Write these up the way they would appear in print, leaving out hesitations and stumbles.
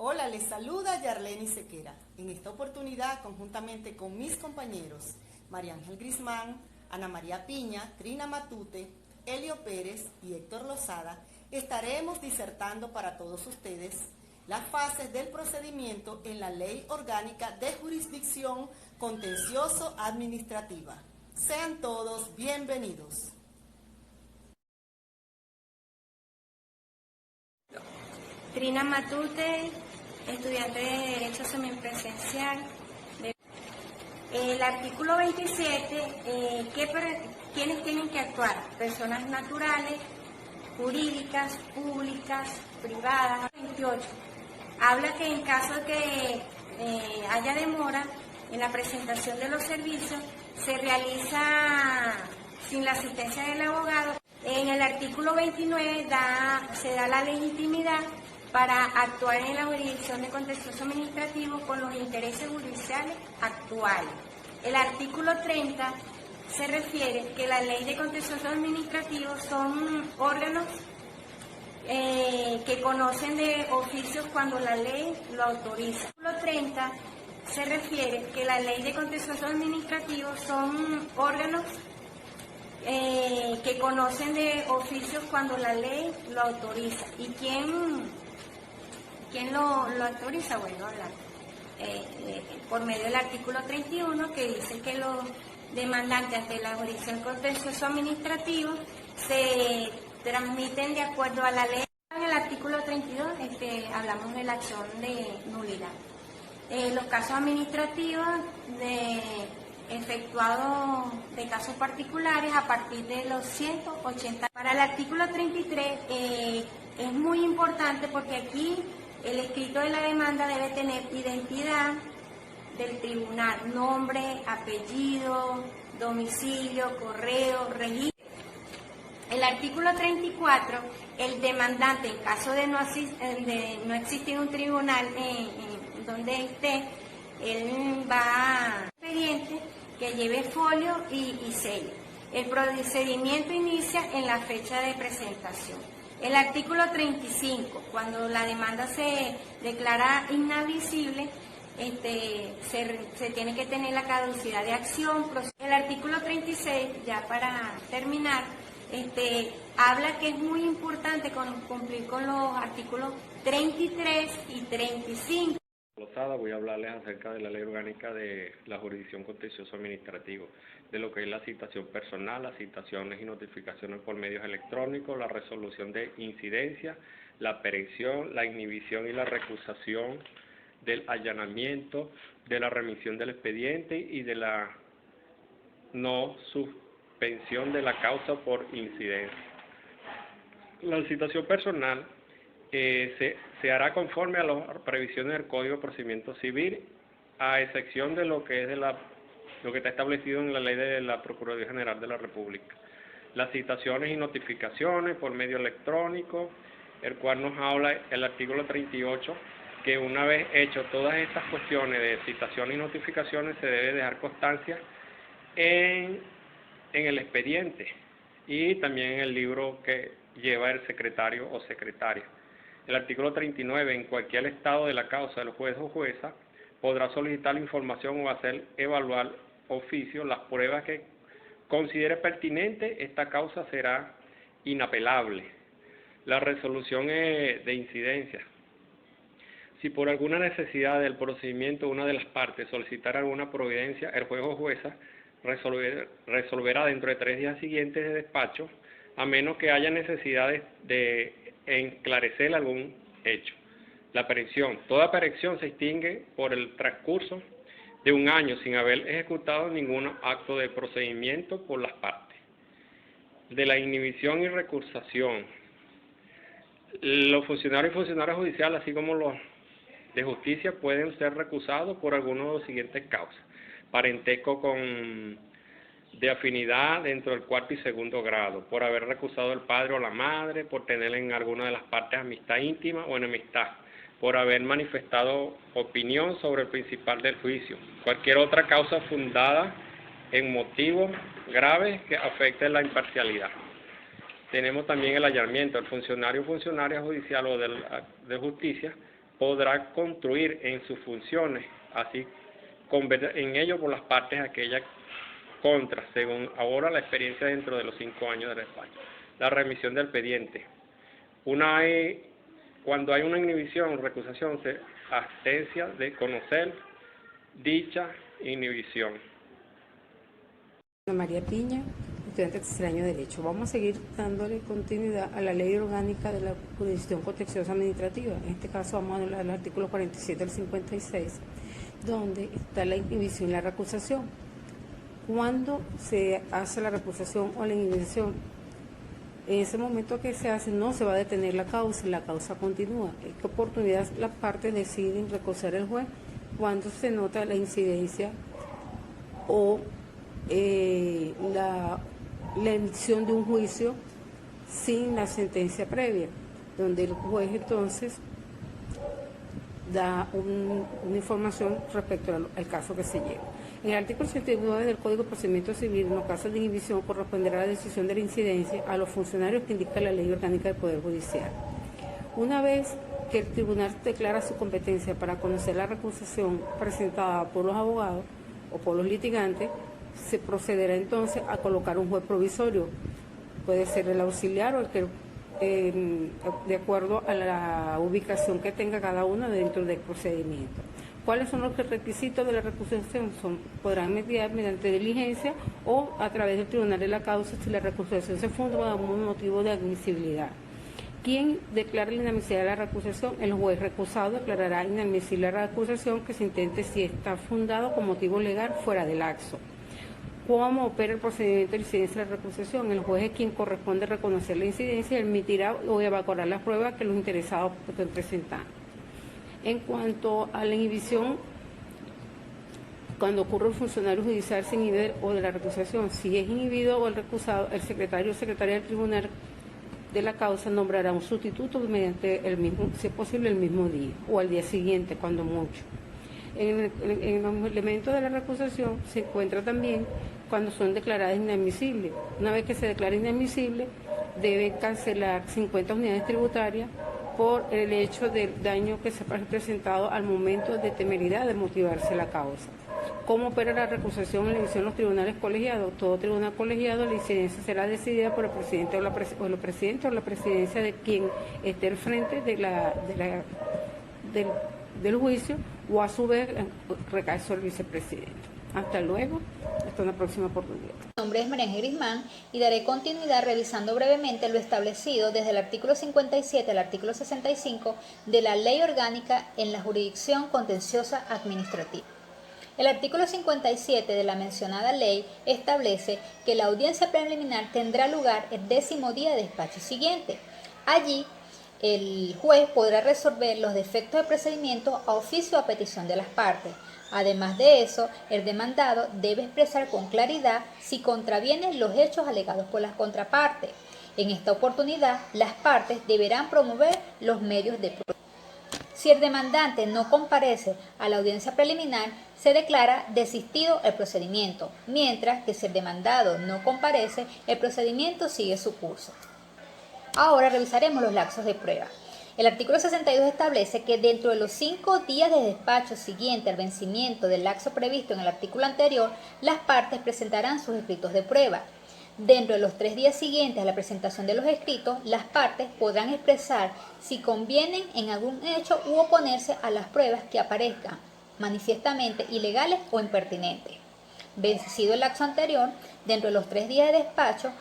Hola, les saluda Yarleni Sequera. En esta oportunidad, conjuntamente con mis compañeros María Ángel Grismán, Ana María Piña, Trina Matute, Elio Pérez y Héctor Lozada, estaremos disertando para todos ustedes las fases del procedimiento en la Ley Orgánica de Jurisdicción Contencioso Administrativa. Sean todos bienvenidos. Trina Matute, estudiante de Derecho Semipresencial. El artículo 27, ¿quiénes tienen que actuar? Personas naturales, jurídicas, públicas, privadas. 28. Habla que en caso de que haya demora en la presentación de los servicios, se realiza sin la asistencia del abogado. En el artículo 29 se da la legitimidad para actuar en la jurisdicción de contencioso administrativo con los intereses judiciales actuales. El artículo 30 se refiere que la ley de contencioso administrativo son órganos que conocen de oficios cuando la ley lo autoriza. El artículo 30 se refiere que la ley de contencioso administrativo son órganos que conocen de oficios cuando la ley lo autoriza. ¿Y quién lo autoriza? Bueno, por medio del artículo 31, que dice que los demandantes ante la jurisdicción contencioso administrativo se transmiten de acuerdo a la ley. En el artículo 32 hablamos de la acción de nulidad. Los casos administrativos efectuados de casos particulares a partir de los 180. Para el artículo 33 es muy importante porque aquí el escrito de la demanda debe tener identidad del tribunal, nombre, apellido, domicilio, correo, registro. El artículo 34, el demandante, en caso de no existir un tribunal donde esté, él va a expediente que lleve folio y sello. El procedimiento inicia en la fecha de presentación. El artículo 35, cuando la demanda se declara inadmisible, se tiene que tener la caducidad de acción. El artículo 36, ya para terminar, habla que es muy importante cumplir con los artículos 33 y 35. Voy a hablarles acerca de la Ley Orgánica de la Jurisdicción Contencioso Administrativo, de lo que es la citación personal, las citaciones y notificaciones por medios electrónicos, la resolución de incidencias, la aprehensión, la inhibición y la recusación del allanamiento, de la remisión del expediente y de la no suspensión de la causa por incidencia. La citación personal se hará conforme a las previsiones del Código de Procedimiento Civil, a excepción de lo que es lo que está establecido en la ley de la Procuraduría General de la República. Las citaciones y notificaciones por medio electrónico, el cual nos habla el artículo 38, que una vez hecho todas estas cuestiones de citaciones y notificaciones, se debe dejar constancia en el expediente y también en el libro que lleva el secretario o secretaria. El artículo 39, en cualquier estado de la causa del juez o jueza, podrá solicitar la información o hacer evaluar oficio las pruebas que considere pertinente. Esta causa será inapelable. La resolución de incidencia. Si por alguna necesidad del procedimiento una de las partes solicitar alguna providencia, el juez o jueza resolverá dentro de 3 días siguientes de despacho, a menos que haya necesidad de enclarecer algún hecho. La aprehensión. Toda aprehensión se extingue por el transcurso de 1 año sin haber ejecutado ningún acto de procedimiento por las partes. De la inhibición y recusación. Los funcionarios y funcionarias judiciales, así como los de justicia, pueden ser recusados por alguna de las siguientes causas: parentesco de afinidad dentro del 4º y 2º grado, por haber recusado el padre o la madre, por tener en alguna de las partes amistad íntima o enemistad, por haber manifestado opinión sobre el principal del juicio, cualquier otra causa fundada en motivos graves que afecten la imparcialidad. Tenemos también el allanamiento. El funcionario o funcionaria judicial o de justicia podrá construir en sus funciones, así en ello por las partes aquellas contra, según ahora la experiencia dentro de los 5 años de despacho. La remisión del expediente. Cuando hay una inhibición o recusación, se abstencia de conocer dicha inhibición. Ana María Piña, estudiante de tercer año de Derecho. Vamos a seguir dándole continuidad a la Ley Orgánica de la Jurisdicción Contenciosa Administrativa. En este caso vamos a hablar del artículo 47 al 56, donde está la inhibición y la recusación. Cuando se hace la recusación o la inhibición, en ese momento que se hace no se va a detener la causa continúa. ¿En qué oportunidad las partes deciden recusar el juez? Cuando se nota la incidencia o la emisión de un juicio sin la sentencia previa, donde el juez entonces da una información respecto al caso que se lleva. En el artículo 89 del Código de Procedimiento Civil, en los casos de inhibición, corresponderá la decisión de la incidencia a los funcionarios que indica la Ley Orgánica del Poder Judicial. Una vez que el tribunal declara su competencia para conocer la recusación presentada por los abogados o por los litigantes, se procederá entonces a colocar un juez provisorio. Puede ser el auxiliar o el que, de acuerdo a la ubicación que tenga cada uno dentro del procedimiento. ¿Cuáles son los requisitos de la recusación? Podrán mediar mediante diligencia o a través del tribunal de la causa si la recusación se funda por un motivo de admisibilidad. ¿Quién declara la inadmisibilidad de la recusación? El juez recusado declarará inadmisible la recusación que se intente si está fundado con motivo legal fuera del acto. ¿Cómo opera el procedimiento de incidencia de la recusación? El juez es quien corresponde reconocer la incidencia y emitirá o evacuará las pruebas que los interesados pueden presentar. En cuanto a la inhibición, cuando ocurre un funcionario judicial se inhibe o de la recusación, si es inhibido o el recusado, el secretario o secretaria del tribunal de la causa nombrará un sustituto mediante el mismo, si es posible, el mismo día o al día siguiente, cuando mucho. En los elementos de la recusación se encuentra también cuando son declaradas inadmisibles. Una vez que se declara inadmisible, deben cancelar 50 unidades tributarias por el hecho del daño que se ha presentado al momento de temeridad de motivarse la causa. ¿Cómo opera la recusación en la división de los tribunales colegiados? Todo tribunal colegiado, la incidencia será decidida por el presidente o la presidencia de quien esté al frente del juicio, o a su vez recae sobre el vicepresidente. Hasta luego, hasta una próxima oportunidad. Mi nombre es María Ángel Grismán y daré continuidad revisando brevemente lo establecido desde el artículo 57 al artículo 65 de la Ley Orgánica en la Jurisdicción Contenciosa Administrativa. El artículo 57 de la mencionada ley establece que la audiencia preliminar tendrá lugar el 10º día de despacho siguiente. Allí, el juez podrá resolver los defectos de procedimiento a oficio o a petición de las partes. Además de eso, el demandado debe expresar con claridad si contravienen los hechos alegados por las contrapartes. En esta oportunidad, las partes deberán promover los medios de prueba. Si el demandante no comparece a la audiencia preliminar, se declara desistido el procedimiento, mientras que si el demandado no comparece, el procedimiento sigue su curso. Ahora revisaremos los lapsos de prueba. El artículo 62 establece que dentro de los 5 días de despacho siguiente al vencimiento del lapso previsto en el artículo anterior, las partes presentarán sus escritos de prueba. Dentro de los 3 días siguientes a la presentación de los escritos, las partes podrán expresar si convienen en algún hecho u oponerse a las pruebas que aparezcan manifiestamente ilegales o impertinentes. Vencido el lapso anterior, dentro de los 3 días de despacho,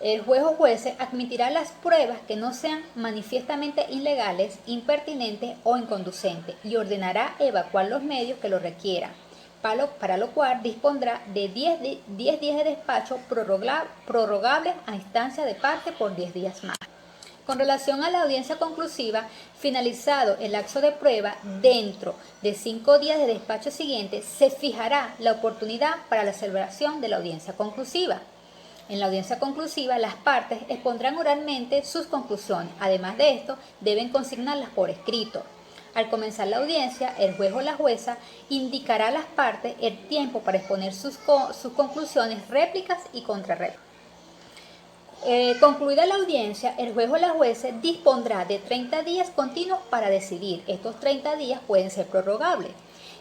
el juez o juez admitirá las pruebas que no sean manifiestamente ilegales, impertinentes o inconducentes y ordenará evacuar los medios que lo requieran, para lo cual dispondrá de 10 días de despacho prorrogables a instancia de parte por 10 días más. Con relación a la audiencia conclusiva, finalizado el lapso de prueba, dentro de 5 días de despacho siguiente, se fijará la oportunidad para la celebración de la audiencia conclusiva. En la audiencia conclusiva, las partes expondrán oralmente sus conclusiones. Además de esto, deben consignarlas por escrito. Al comenzar la audiencia, el juez o la jueza indicará a las partes el tiempo para exponer sus conclusiones, réplicas y contrarréplicas. Concluida la audiencia, el juez o la jueza dispondrá de 30 días continuos para decidir. Estos 30 días pueden ser prorrogables.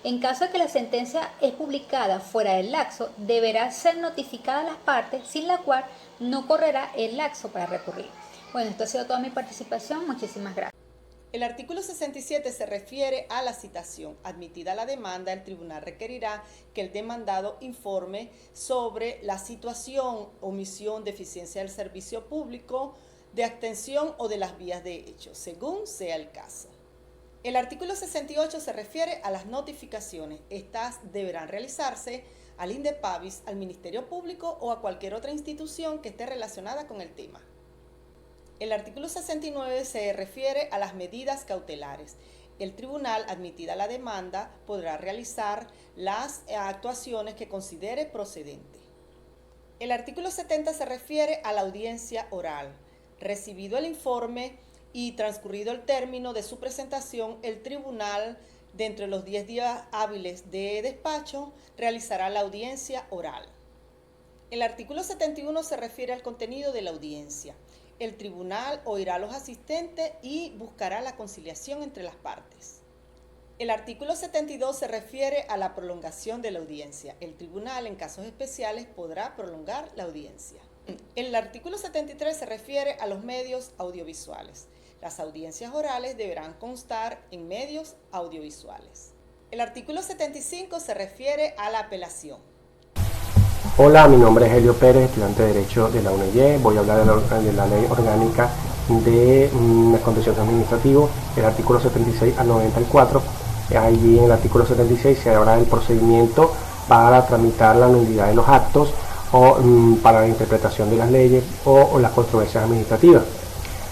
En caso de que la sentencia es publicada fuera del lapso, deberá ser notificada a las partes, sin la cual no correrá el lapso para recurrir. Bueno, esto ha sido toda mi participación. Muchísimas gracias. El artículo 67 se refiere a la citación. Admitida la demanda, el tribunal requerirá que el demandado informe sobre la situación, omisión, deficiencia del servicio público, de atención o de las vías de hecho, según sea el caso. El artículo 68 se refiere a las notificaciones. Estas deberán realizarse al INDEPAVIS, al Ministerio Público o a cualquier otra institución que esté relacionada con el tema. El artículo 69 se refiere a las medidas cautelares. El tribunal, admitida la demanda, podrá realizar las actuaciones que considere procedente. El artículo 70 se refiere a la audiencia oral. Recibido el informe y transcurrido el término de su presentación, el tribunal, de entre los 10 días hábiles de despacho, realizará la audiencia oral. El artículo 71 se refiere al contenido de la audiencia. El tribunal oirá a los asistentes y buscará la conciliación entre las partes. El artículo 72 se refiere a la prolongación de la audiencia. El tribunal, en casos especiales, podrá prolongar la audiencia. El artículo 73 se refiere a los medios audiovisuales. Las audiencias orales deberán constar en medios audiovisuales. El artículo 75 se refiere a la apelación. Hola, mi nombre es Elio Pérez, estudiante de Derecho de la UNEYE. Voy a hablar de la Ley Orgánica de Contencioso Administrativo, el artículo 76 al 94. Allí en el artículo 76 se habla del procedimiento para tramitar la nulidad de los actos o para la interpretación de las leyes o las controversias administrativas.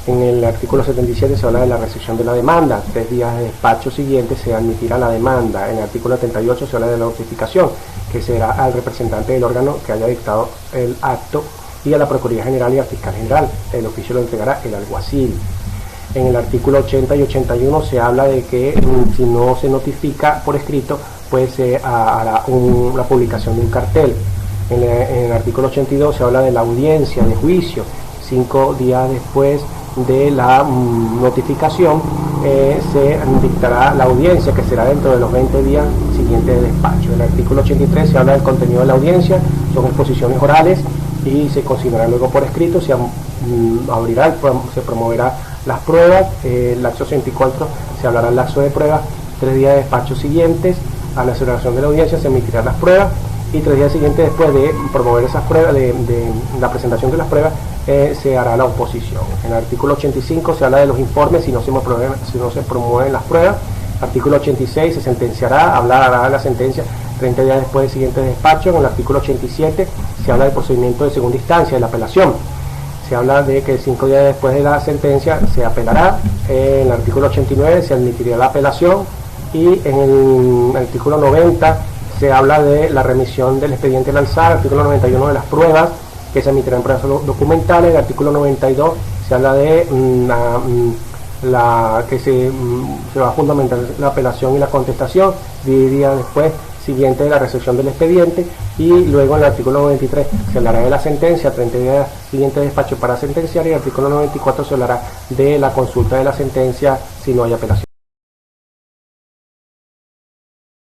En el artículo 77 se habla de la recepción de la demanda. 3 días de despacho siguientes se admitirá la demanda. En el artículo 78 se habla de la notificación, que será al representante del órgano que haya dictado el acto y a la Procuraduría General y al Fiscal General. El oficio lo entregará el alguacil. En el artículo 80 y 81 se habla de que si no se notifica por escrito, pues se hará la publicación de un cartel. En el artículo 82 se habla de la audiencia de juicio. 5 días después de la notificación se dictará la audiencia, que será dentro de los 20 días siguientes de despacho. En el artículo 83 se habla del contenido de la audiencia, son exposiciones orales y se consignará luego por escrito, se promoverá las pruebas. El lapso 64 se hablará del lapso de pruebas. 3 días de despacho siguientes a la celebración de la audiencia se emitirán las pruebas y 3 días siguientes después de promover esas pruebas, de la presentación de las pruebas, se hará la oposición. En el artículo 85 se habla de los informes si no se promueven las pruebas. Artículo 86 se sentenciará, hablará de la sentencia 30 días después del siguiente despacho. En el artículo 87 se habla del procedimiento de segunda instancia, de la apelación. Se habla de que 5 días después de la sentencia se apelará. En el artículo 89 se admitirá la apelación y en el artículo 90 se habla de la remisión del expediente al alzar. Artículo 91 de las pruebas que se emitirán pruebas documentales. El artículo 92 se habla de que se va a fundamentar la apelación y la contestación 10 días después siguiente de la recepción del expediente, y luego en el artículo 93 se hablará de la sentencia, 30 días siguiente de despacho para sentenciar, y el artículo 94 se hablará de la consulta de la sentencia si no hay apelación.